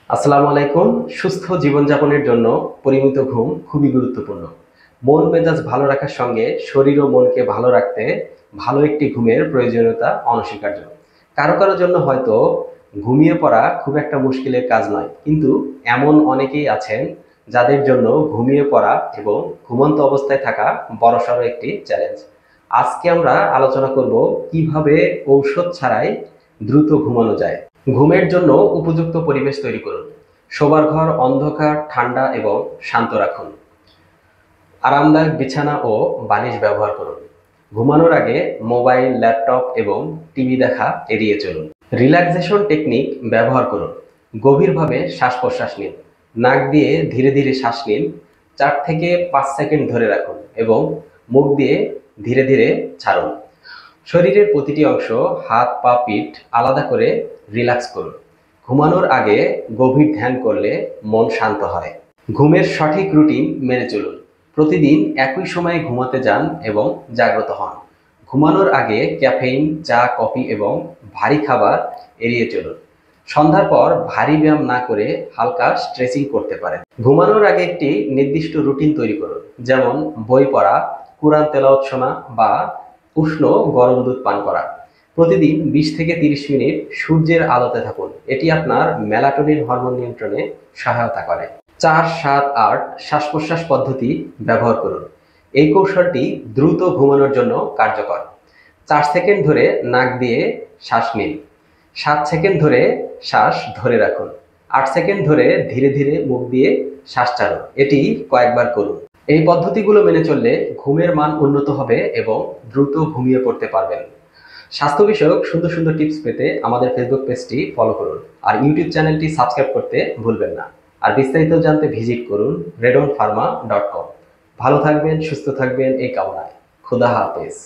আসসালামু আলাইকুম। সুস্থ জীবনযাপনের জন্য পরিমিত ঘুম খুবই গুরুত্বপূর্ণ। মন মেজাজ ভালো রাখার সঙ্গে শরীর ও মনকে ভালো রাখতে ভালো একটি ঘুমের প্রয়োজনীয়তা অনস্বীকার্য। কারো কারো জন্য হয়তো ঘুমিয়ে পড়া খুব একটা মুশকিলের কাজ নয়, কিন্তু এমন অনেকেই আছেন যাদের জন্য ঘুমিয়ে পড়া এবং ঘুমন্ত অবস্থায় থাকা বড়সড় একটি চ্যালেঞ্জ। আজকে আমরা আলোচনা করব কিভাবে ঔষধ ছাড়াই দ্রুত ঘুমানো যায়। ঘুমের জন্য উপযুক্ত পরিবেশ তৈরি করুন। শোবার ঘর অন্ধকার, ঠান্ডা এবং শান্ত রাখুন। আরামদায়ক বিছানা ও বালিশ ব্যবহার করুন। ঘুমানোর আগে মোবাইল, ল্যাপটপ এবং টিভি দেখা এড়িয়ে চলুন। রিল্যাক্সেশন টেকনিক ব্যবহার করুন। গভীরভাবে শ্বাস প্রশ্বাস নিন। নাক দিয়ে ধীরে ধীরে শ্বাস নিন। 4 থেকে 5 সেকেন্ড ধরে রাখুন এবং মুখ দিয়ে ধীরে ধীরে ছাড়ুন। শরীরের প্রতিটি অংশ, হাত, পা, পিঠ আলাদা করে রিল্যাক্স করুন। ঘুমানোর আগে গভীর ধ্যান করলে মন শান্ত হয়। ঘুমের সঠিক রুটিন মেনে চলুন। প্রতিদিন একই সময়ে ঘুমাতে যান এবং জাগ্রত হন। ঘুমানোর আগে ক্যাফেইন, চা, কফি এবং ভারী খাবার এড়িয়ে চলুন। সন্ধ্যার পর ভারী ব্যায়াম না করে হালকা স্ট্রেচিং করতে পারেন। ঘুমানোর আগে একটি নির্দিষ্ট রুটিন তৈরি করুন, যেমন বই পড়া, কুরআন তেলাওয়াত শোনা বা উষ্ণ গরম দুধ পান করা। প্রতিদিন 20 থেকে 30 মিনিট সূর্যের আলোতে থাকুন। এটি আপনার মেলাটোনিন হরমোন নিয়ন্ত্রণে সহায়তা করে। 4-7-8 শ্বাস প্রশ্বাস পদ্ধতি ব্যবহার করুন। এই কৌশলটি দ্রুত ঘুমানোর জন্য কার্যকর। 4 সেকেন্ড ধরে নাক দিয়ে শ্বাস নিন। 7 সেকেন্ড ধরে শ্বাস ধরে রাখুন। 8 সেকেন্ড ধরে ধীরে ধীরে মুখ দিয়ে শ্বাস ছাড়ুন। এটি কয়েকবার করুন। এই পদ্ধতিগুলো মেনে চললে ঘুমের মান উন্নত হবে এবং দ্রুত ঘুমিয়ে পড়তে পারবেন। স্বাস্থ্য বিষয়ক সুন্দর সুন্দর টিপস পেতে আমাদের ফেসবুক পেজটি ফলো করুন আর ইউটিউব চ্যানেলটি সাবস্ক্রাইব করতে ভুলবেন না। আর বিস্তারিত জানতে ভিজিট করুন redonpharma.com। ভালো থাকবেন, সুস্থ থাকবেন এই কামনায়। খুদা হাফেজ।